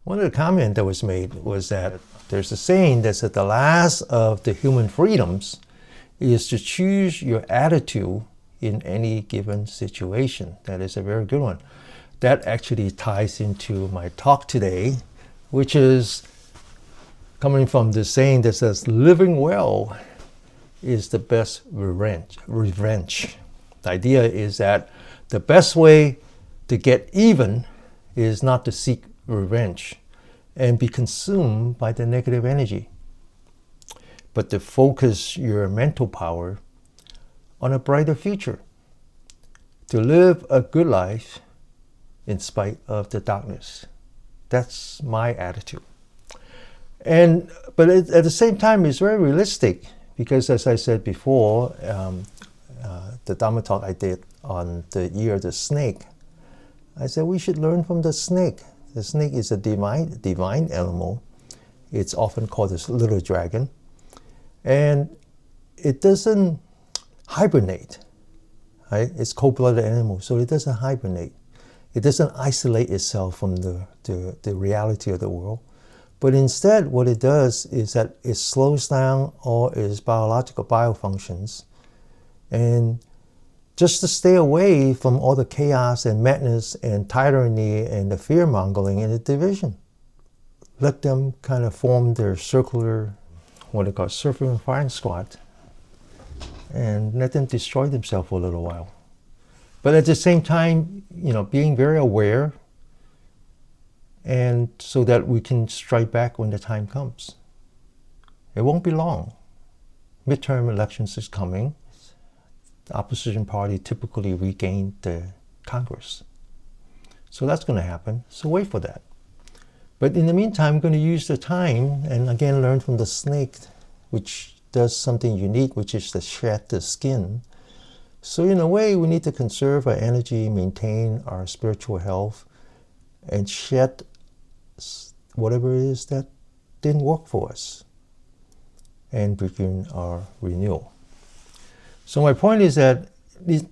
One of the comments that was made was that there's a saying that said the last of the human freedoms is to choose your attitude in any given situation. That is a very good one. That actually ties into my talk today, which is coming from the saying that says living well is the best revenge. The idea is that the best way to get even is not to seek revenge and be consumed by the negative energy, but to focus your mental power on a brighter future, to live a good life in spite of the darkness. That's my attitude. But at the same time, it's very realistic because, as I said before, the Dharma talk I did on the year of the snake, I said we should learn from the snake. The snake is a divine animal. It's often called this little dragon. And it doesn't hibernate. Right? It's cold-blooded animal, so it doesn't hibernate. It doesn't isolate itself from the reality of the world. But instead, what it does is that it slows down all its biological biofunctions, and just to stay away from all the chaos and madness and tyranny and the fear-mongering and the division. Let them kind of form their circular, what they call surfing and firing squad, and let them destroy themselves for a little while. But at the same time, being very aware, and so that we can strike back when the time comes. It won't be long. Midterm elections is coming. The opposition party typically regained the Congress. So that's going to happen. So wait for that. But in the meantime, I'm going to use the time and again learn from the snake, which does something unique, which is to shed the skin. So in a way, we need to conserve our energy, maintain our spiritual health, and shed whatever it is that didn't work for us, and begin our renewal. So my point is that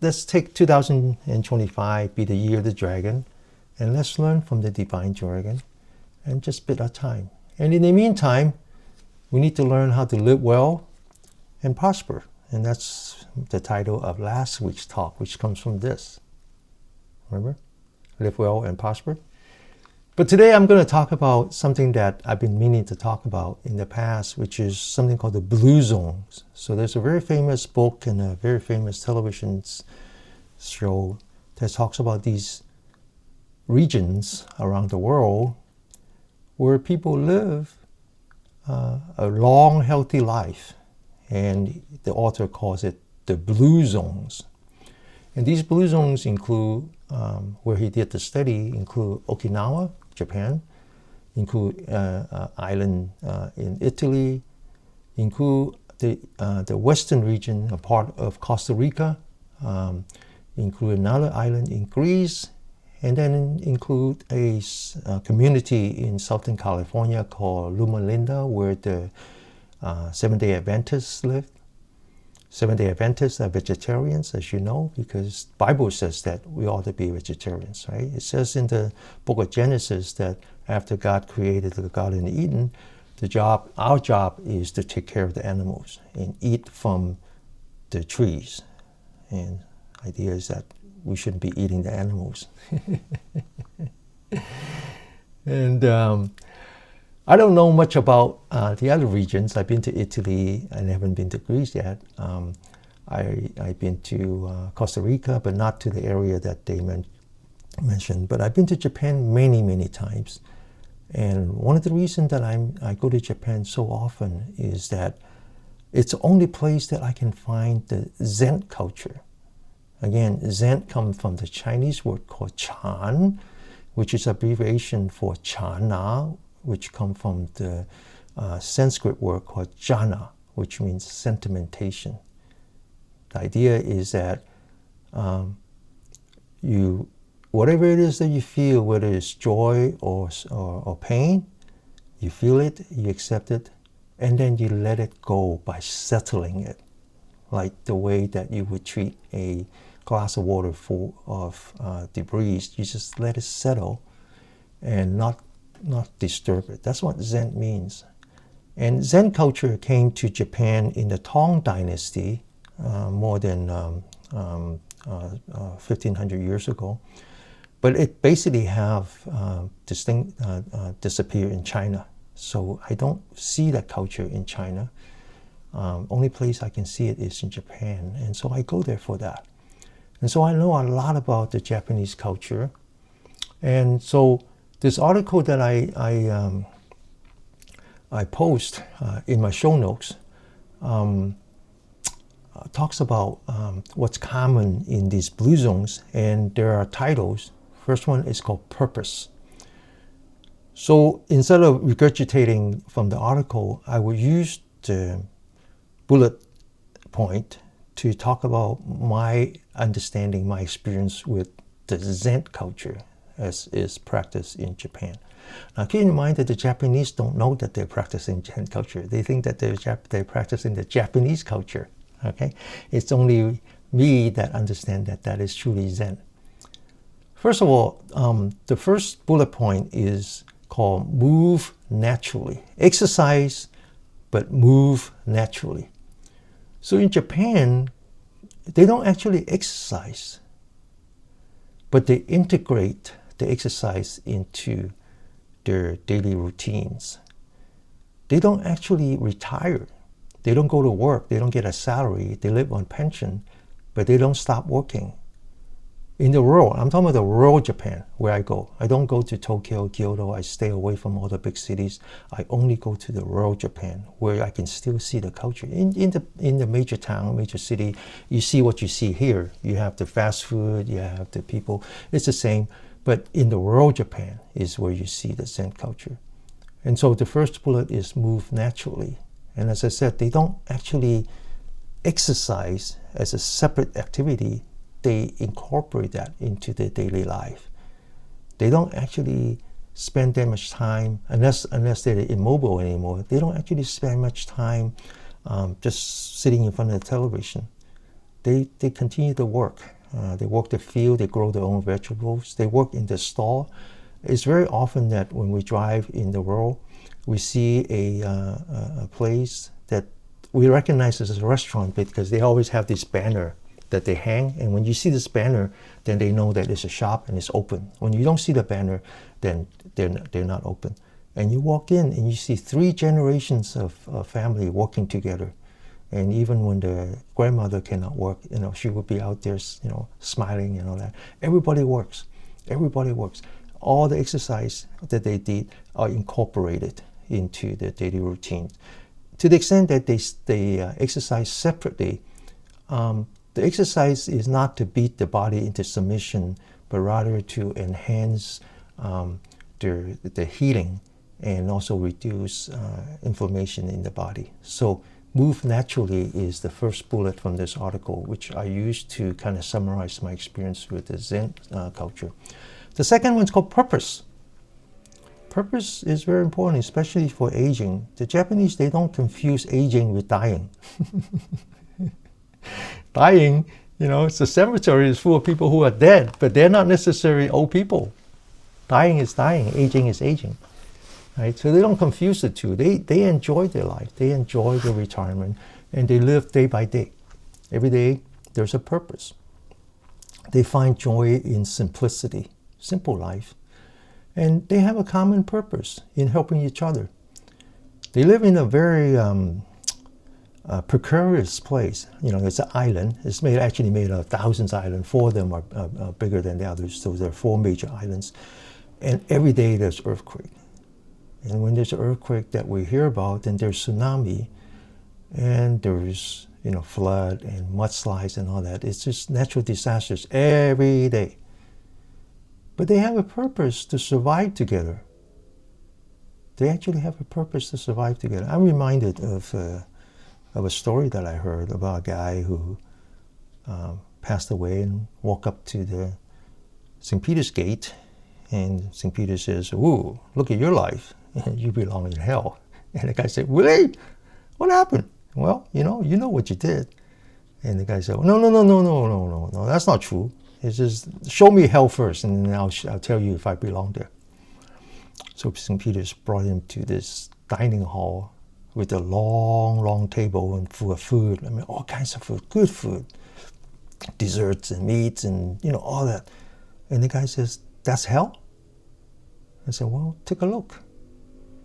let's take 2025 be the year of the dragon, and let's learn from the divine dragon and just bid our time. And in the meantime, we need to learn how to live well and prosper. And that's the title of last week's talk, which comes from this. Remember? Live well and prosper. But today I'm going to talk about something that I've been meaning to talk about in the past, which is something called the blue zones. So there's a very famous book and a very famous television show that talks about these regions around the world where people live a long, healthy life. And the author calls it the blue zones. And these blue zones include, where he did the study, include Okinawa, Japan, include island in Italy, include the western region, a part of Costa Rica, include another island in Greece, and then include a community in Southern California called Loma Linda, where the Seventh-day Adventists live. Seventh-day Adventists are vegetarians, as you know, because the Bible says that we ought to be vegetarians, right? It says in the book of Genesis that after God created the Garden of Eden, our job is to take care of the animals and eat from the trees. And the idea is that we shouldn't be eating the animals. And I don't know much about the other regions. I've been to Italy and haven't been to Greece yet. I've been to Costa Rica, but not to the area that they mentioned. But I've been to Japan many, many times. And one of the reasons that I go to Japan so often is that it's the only place that I can find the Zen culture. Again, Zen comes from the Chinese word called Chan, which is abbreviation for Chana, which come from the Sanskrit word called jhana, which means sentimentation. The idea is that whatever it is that you feel, whether it's joy or pain, you feel it, you accept it, and then you let it go by settling it, like the way that you would treat a glass of water full of debris. You just let it settle and not not disturb it. That's what Zen means. And Zen culture came to Japan in the Tang Dynasty more than 1,500 years ago. But it basically have disappeared in China. So I don't see that culture in China. Only place I can see it is in Japan. And so I go there for that. And so I know a lot about the Japanese culture. And so this article that I post in my show notes talks about what's common in these blue zones, and there are titles. First one is called purpose. So instead of regurgitating from the article, I will use the bullet point to talk about my understanding, my experience with the Zen culture as is practiced in Japan. Now keep in mind that the Japanese don't know that they're practicing Zen culture. They think that they're practicing the Japanese culture. Okay, it's only me that understand that that is truly Zen. First of all, the first bullet point is called move naturally. Exercise, but move naturally. So in Japan, they don't actually exercise, but they integrate the exercise into their daily routines. They don't actually retire. They don't go to work. They don't get a salary. They live on pension, but they don't stop working. In the rural, I'm talking about the rural Japan where I go. I don't go to Tokyo, Kyoto. I stay away from all the big cities. I only go to the rural Japan where I can still see the culture. In the major town, major city, you see what you see here. You have the fast food, you have the people. It's the same. But in the rural Japan is where you see the Zen culture. And so the first bullet is move naturally. And as I said, they don't actually exercise as a separate activity. They incorporate that into their daily life. They don't actually spend that much time, unless they're immobile anymore, they don't actually spend much time just sitting in front of the television. They continue to work. They work the field, they grow their own vegetables, they work in the store. It's very often that when we drive in the world, we see a place that we recognize as a restaurant because they always have this banner that they hang, and when you see this banner, then they know that it's a shop and it's open. When you don't see the banner, then they're not open. And you walk in and you see 3 generations of family working together. And even when the grandmother cannot work, she would be out there, smiling and all that. Everybody works. Everybody works. All the exercise that they did are incorporated into their daily routine. To the extent that they exercise separately, the exercise is not to beat the body into submission, but rather to enhance the healing and also reduce inflammation in the body. So move naturally is the first bullet from this article, which I used to kind of summarize my experience with the Zen culture. The second one is called purpose. Purpose is very important, especially for aging. The Japanese, they don't confuse aging with dying. Dying, it's a cemetery is full of people who are dead, but they're not necessarily old people. Dying is dying, aging is aging. Right? So they don't confuse the two. They enjoy their life. They enjoy their retirement, and they live day by day. Every day, there's a purpose. They find joy in simplicity, simple life. And they have a common purpose in helping each other. They live in a very precarious place. It's an island. It's actually made of thousands of islands. 4 of them are bigger than the others. So there are 4 major islands. And every day there's earthquake. And when there's an earthquake that we hear about, then there's tsunami. And there's, flood and mudslides and all that. It's just natural disasters every day. But they have a purpose to survive together. They actually have a purpose to survive together. I'm reminded of a story that I heard about a guy who passed away and walked up to the St. Peter's gate, and St. Peter says, "Ooh, look at your life. You belong in hell." And the guy said, "Really? What happened?" "Well, you know what you did." And the guy said, No, that's not true. It's just show me hell first, and then I'll tell you if I belong there. So St. Peter's brought him to this dining hall with a long, long table and full of food. I mean, all kinds of food, good food, desserts and meats and, all that. And the guy says, "That's hell?" I said, "Well, take a look."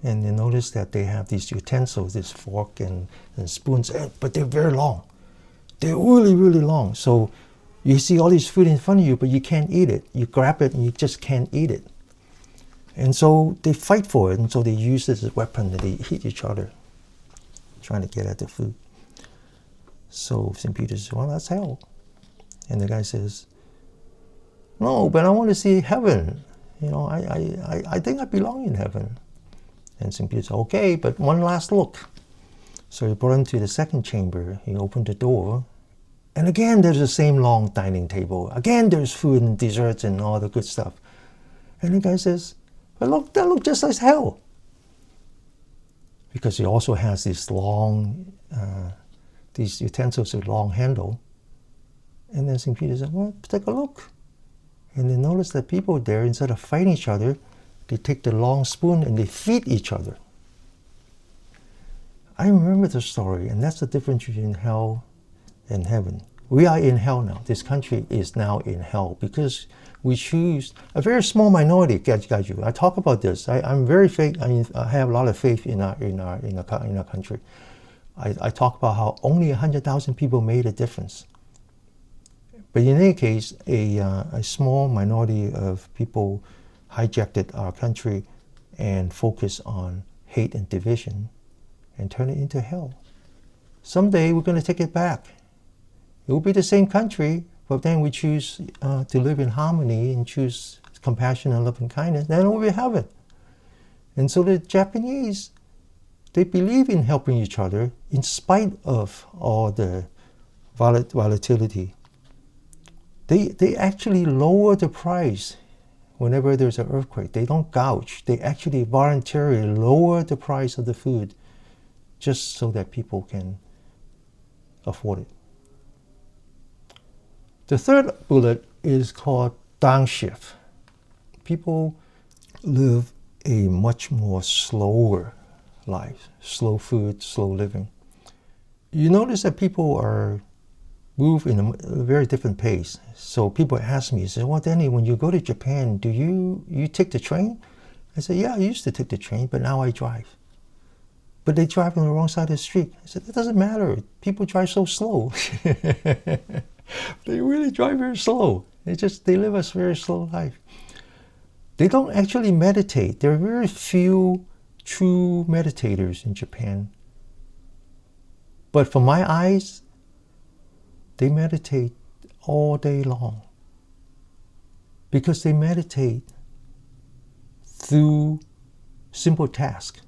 And you notice that they have these utensils, this fork and spoons, but they're very long. They're really, really long. So you see all this food in front of you, but you can't eat it. You grab it and you just can't eat it. And so they fight for it, and so they use this as a weapon, and they hit each other, trying to get at the food. So St. Peter says, "Well, that's hell." And the guy says, "No, but I want to see heaven. I think I belong in heaven." And St. Peter said, "Okay, but one last look." So he brought him to the second chamber. He opened the door. And again, there's the same long dining table. Again, there's food and desserts and all the good stuff. And the guy says, "But look, that looks just like hell." Because he also has these long, these utensils with long handle. And then St. Peter said, "Well, take a look." And they notice that people there, instead of fighting each other, they take the long spoon and they feed each other. I remember the story, and that's the difference between hell and heaven. We are in hell now. This country is now in hell because we choose a very small minority. I talk about this. I'm very faith. I have a lot of faith in our country. I talk about how only 100,000 people made a difference. But in any case, a small minority of people hijacked our country and focused on hate and division and turn it into hell. Someday we're going to take it back. It will be the same country, but then we choose to live in harmony and choose compassion and love and kindness. Then it will be heaven. And so the Japanese, they believe in helping each other in spite of all the volatility. They actually lower the price whenever there's an earthquake. They don't gouge. They actually voluntarily lower the price of the food just so that people can afford it. The third bullet is called downshift. People live a much more slower life, slow food, slow living. You notice that people are move in a very different pace. So people ask me, say, "Well, Denny, when you go to Japan, do you take the train?" I said, "Yeah, I used to take the train, but now I drive." "But they drive on the wrong side of the street." I said, "That doesn't matter. People drive so slow." They really drive very slow. They live a very slow life. They don't actually meditate. There are very few true meditators in Japan. But from my eyes, they meditate all day long because they meditate through simple tasks.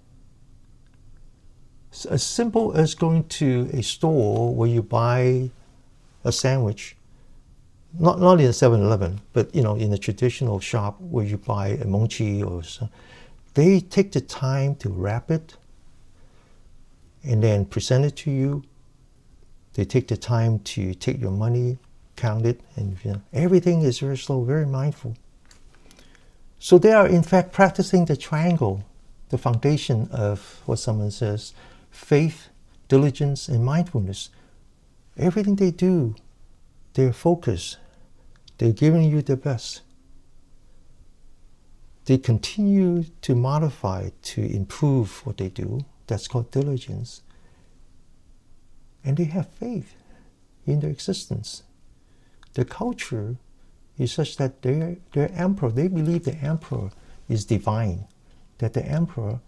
As simple as going to a store where you buy a sandwich, not in a 7-Eleven, but in a traditional shop where you buy a mochi or something. They take the time to wrap it and then present it to you. They take the time to take your money, count it, and everything is very slow, very mindful. So they are in fact practicing the triangle, the foundation of what someone says, faith, diligence, and mindfulness. Everything they do, they're focused. They're giving you the best. They continue to modify, to improve what they do. That's called diligence. And they have faith in their existence. The culture is such that their emperor, they believe the emperor is divine, that the emperor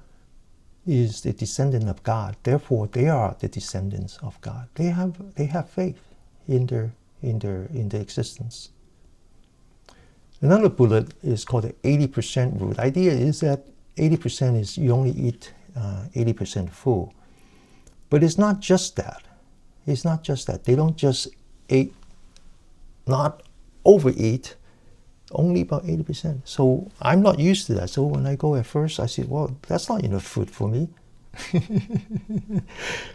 is the descendant of God. Therefore, they are the descendants of God. They have faith in their existence. Another bullet is called the 80% rule. The idea is that 80% is you only eat 80% full. But it's not just that. It's not just that. They don't just not overeat, only about 80%. So I'm not used to that. So when I go at first, I say, well, that's not enough food for me.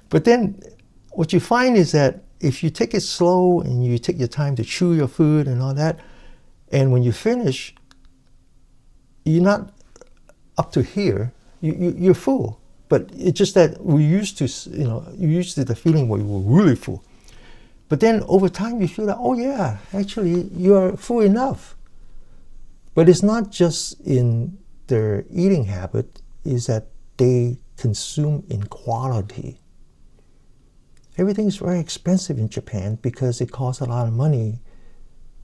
But then what you find is that if you take it slow and you take your time to chew your food and all that, and when you finish, you're not up to here, you're full. But it's just that we used to, you used to the feeling where you were really full. But then over time you feel that, oh yeah, actually you're full enough. But it's not just in their eating habit, is that they consume in quality. Everything is very expensive in Japan because it costs a lot of money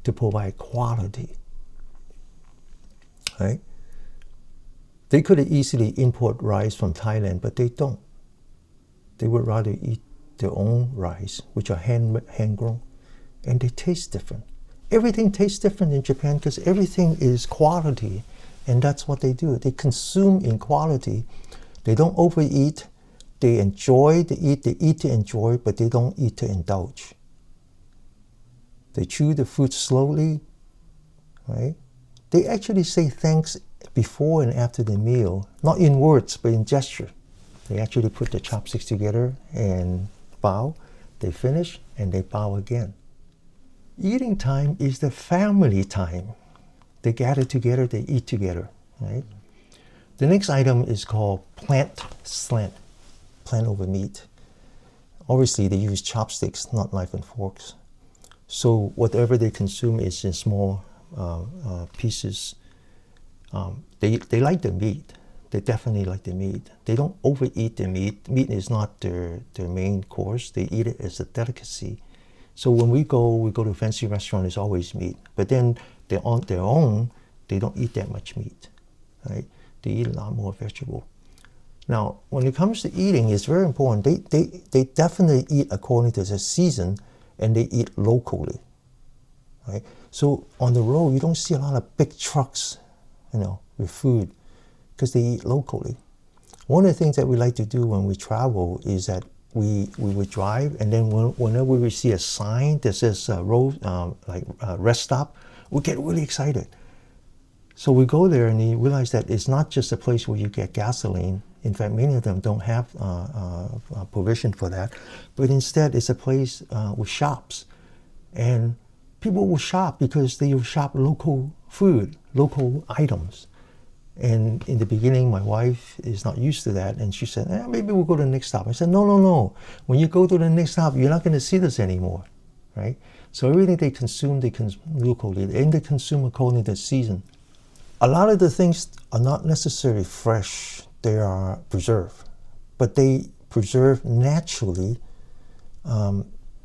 to provide quality. Right? They could easily import rice from Thailand, but they don't. They would rather eat their own rice, which are hand grown, and they taste different. Everything tastes different in Japan because everything is quality, and that's what they do. They consume in quality. They don't overeat. They enjoy to eat. They eat to enjoy, but they don't eat to indulge. They chew the food slowly, right? They actually say thanks before and after the meal, not in words, but in gesture. They actually put the chopsticks together and bow. They finish and they bow again. Eating time is the family time. They gather together, they eat together, right? The next item is called plant slant, plant over meat. Obviously, they use chopsticks, not knife and forks. So whatever they consume is in small pieces. They like the meat. They definitely like the meat. They don't overeat the meat. Meat is not their main course. They eat it as a delicacy. So when we go to a fancy restaurant, it's always meat. But then they're on their own, they don't eat that much meat, right? They eat a lot more vegetable. Now, when it comes to eating, it's very important. They definitely eat according to the season, and they eat locally, right? So on the road, you don't see a lot of big trucks, with food, because they eat locally. One of the things that we like to do when we travel is that we would drive, and then whenever we see a sign that says rest stop, we get really excited. So we go there and you realize that it's not just a place where you get gasoline. In fact, many of them don't have provision for that, but instead it's a place with shops, and people will shop because they will shop local food, local items. And in the beginning, my wife is not used to that, and she said, maybe we'll go to the next stop. I said, no. When you go to the next stop, you're not going to see this anymore, right? So everything they consume locally, and they consume according to the season. A lot of the things are not necessarily fresh. They are preserved, but they preserve naturally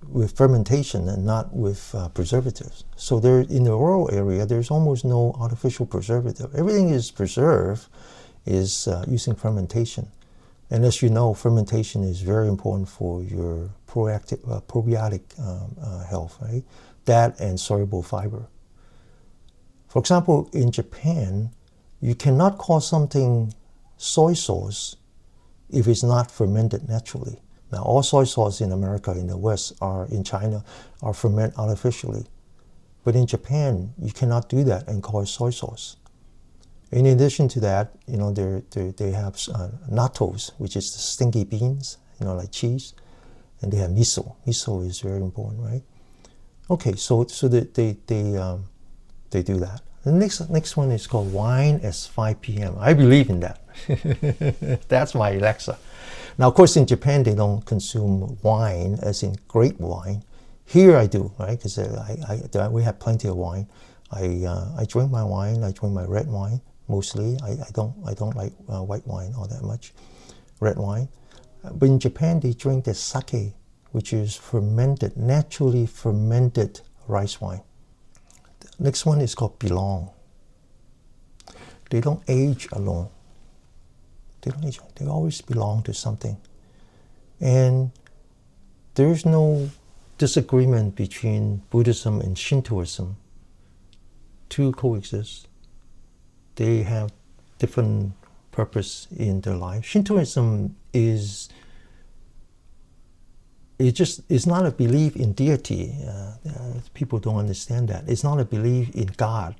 with fermentation and not with preservatives. So there, in the rural area, there's almost no artificial preservative. Everything is preserved is using fermentation. And as you know, fermentation is very important for your probiotic health, right? That and soluble fiber. For example, in Japan, you cannot call something soy sauce if it's not fermented naturally. Now, all soy sauce in America, in the West, in China, are fermented artificially. But in Japan, you cannot do that and call it soy sauce. In addition to that, they have nattos, which is the stinky beans, like cheese, and they have miso. Miso is very important, right? Okay, so they do that. The next one is called wine at 5 p.m. I believe in that. That's my Alexa. Now, of course, in Japan, they don't consume wine, as in grape wine. Here I do, right? Because we have plenty of wine. I drink my wine. I drink my red wine mostly. I don't like white wine all that much. Red wine. But in Japan, they drink the sake, which is fermented, naturally fermented rice wine. The next one is called belong. They don't age alone. They always belong to something. And there's no disagreement between Buddhism and Shintoism. Two coexist. They have different purpose in their life. Shintoism is not a belief in deity. People don't understand that. It's not a belief in God,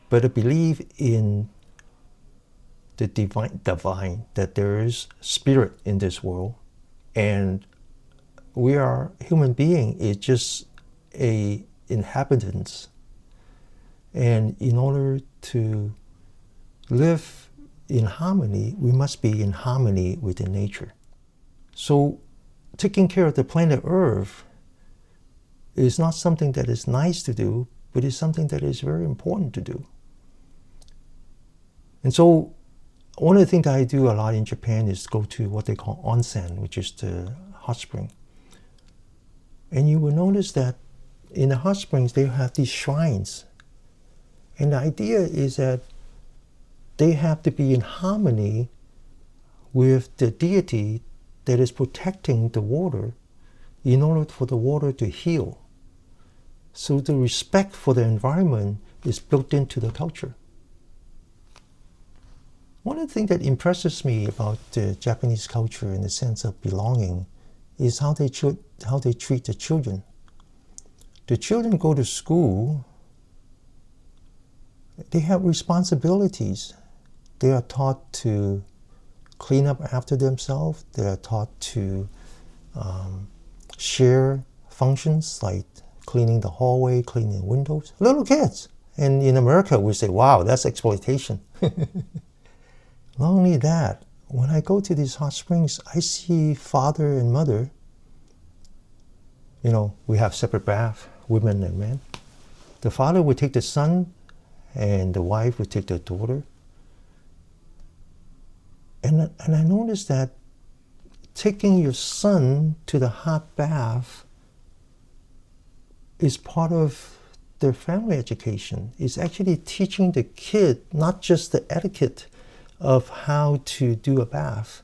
but a belief in the divine, that there is spirit in this world, and we are human being is just a inhabitants. And in order to live in harmony, we must be in harmony with the nature. So taking care of the planet Earth is not something that is nice to do, but it's something that is very important to do. And so one of the things that I do a lot in Japan is go to what they call onsen, which is the hot spring. And you will notice that in the hot springs, they have these shrines. And the idea is that they have to be in harmony with the deity that is protecting the water in order for the water to heal. So the respect for the environment is built into the culture. One of the things that impresses me about the Japanese culture in the sense of belonging is how they treat the children. The children go to school, they have responsibilities. They are taught to clean up after themselves. They are taught to share functions like cleaning the hallway, cleaning windows. Little kids. And in America, we say, wow, that's exploitation. Not only that, when I go to these hot springs, I see father and mother. You know, we have separate bath, women and men. The father would take the son, and the wife would take the daughter. And I noticed that taking your son to the hot bath is part of their family education. It's actually teaching the kid not just the etiquette of how to do a bath,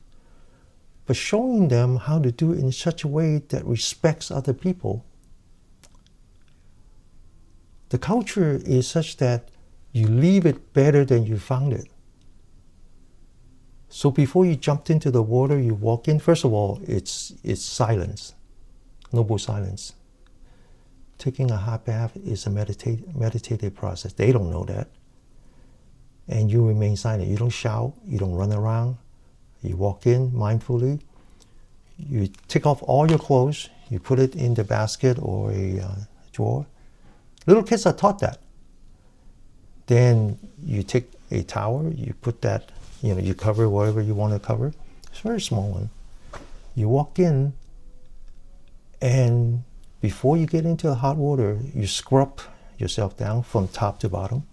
but showing them how to do it in such a way that respects other people. The culture is such that you leave it better than you found it. So before you jumped into the water, you walk in. First of all, it's silence, noble silence. Taking a hot bath is a meditative process. They don't know that. And you remain silent. You don't shout. You don't run around. You walk in mindfully. You take off all your clothes. You put it in the basket or a drawer. Little kids are taught that. Then you take a towel. You put that, you cover whatever you want to cover. It's a very small one. You walk in, and before you get into the hot water, you scrub yourself down from top to bottom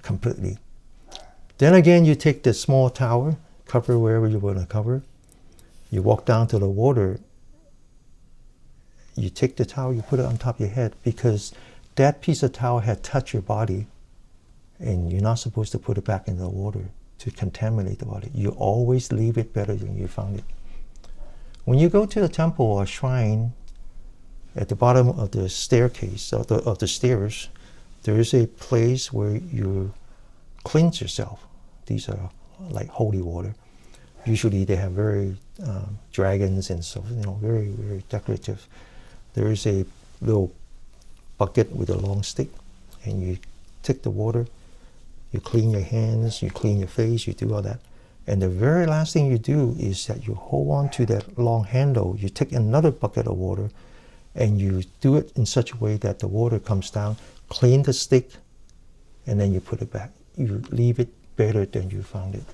completely. Then again, you take the small towel, cover wherever you want to cover. You walk down to the water. You take the towel, you put it on top of your head, because that piece of towel had touched your body, and you're not supposed to put it back in the water to contaminate the body. You always leave it better than you found it. When you go to a temple or a shrine, at the bottom of the staircase, of the stairs, there is a place where you cleanse yourself. These are like holy water. Usually they have very dragons and so, very, very decorative. There is a little bucket with a long stick, and you take the water, you clean your hands, you clean your face, you do all that. And the very last thing you do is that you hold on to that long handle, you take another bucket of water, and you do it in such a way that the water comes down, clean the stick, and then you put it back. You leave it better than you found it.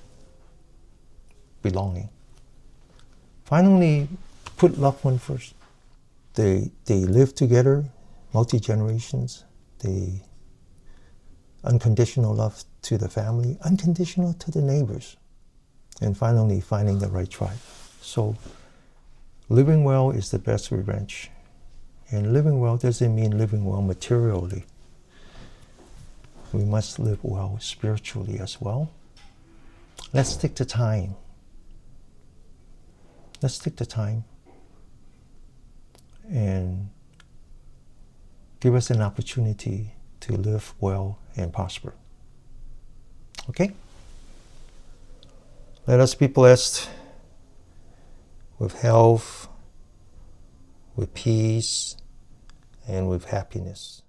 Belonging. Finally, put loved one first. They live together, multi-generations. They unconditional love to the family, unconditional to the neighbors. And finally, finding the right tribe. So living well is the best revenge. And living well doesn't mean living well materially. We must live well spiritually as well. Let's take the time. Let's take the time and give us an opportunity to live well and prosper. Okay? Let us be blessed with health, with peace, and with happiness.